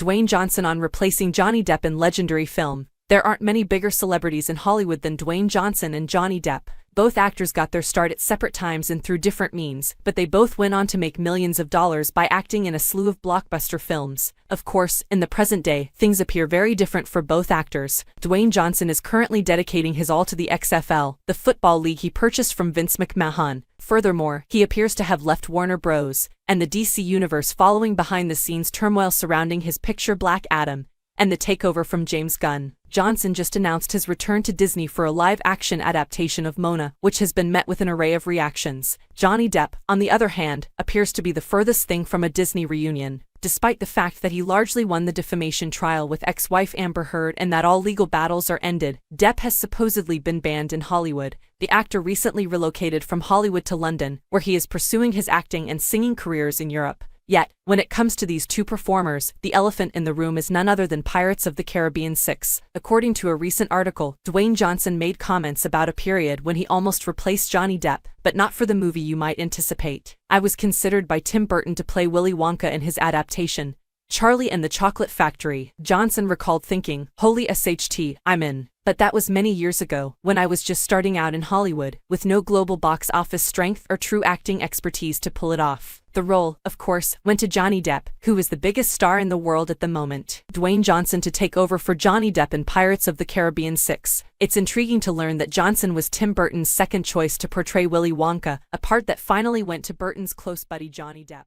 Dwayne Johnson on replacing Johnny Depp in legendary film. There aren't many bigger celebrities in Hollywood than Dwayne Johnson and Johnny Depp. Both actors got their start at separate times and through different means, but they both went on to make millions of dollars by acting in a slew of blockbuster films. Of course, in the present day, things appear very different for both actors. Dwayne Johnson is currently dedicating his all to the XFL, the football league he purchased from Vince McMahon. Furthermore, he appears to have left Warner Bros. And the DC Universe following behind-the-scenes turmoil surrounding his picture Black Adam and the takeover from James Gunn. Johnson just announced his return to Disney for a live-action adaptation of Mona, which has been met with an array of reactions. Johnny Depp, on the other hand, appears to be the furthest thing from a Disney reunion. Despite the fact that he largely won the defamation trial with ex-wife Amber Heard and that all legal battles are ended, Depp has supposedly been banned in Hollywood. The actor recently relocated from Hollywood to London, where he is pursuing his acting and singing careers in Europe. Yet, when it comes to these two performers, the elephant in the room is none other than Pirates of the Caribbean 6. According to a recent article, Dwayne Johnson made comments about a period when he almost replaced Johnny Depp, but not for the movie you might anticipate. I was considered by Tim Burton to play Willy Wonka in his adaptation, Charlie and the Chocolate Factory. Johnson recalled thinking, "Holy SHT, I'm in." But that was many years ago, when I was just starting out in Hollywood, with no global box office strength or true acting expertise to pull it off. The role, of course, went to Johnny Depp, who is the biggest star in the world at the moment. Dwayne Johnson to take over for Johnny Depp in Pirates of the Caribbean 6. It's intriguing to learn that Johnson was Tim Burton's second choice to portray Willy Wonka, a part that finally went to Burton's close buddy Johnny Depp.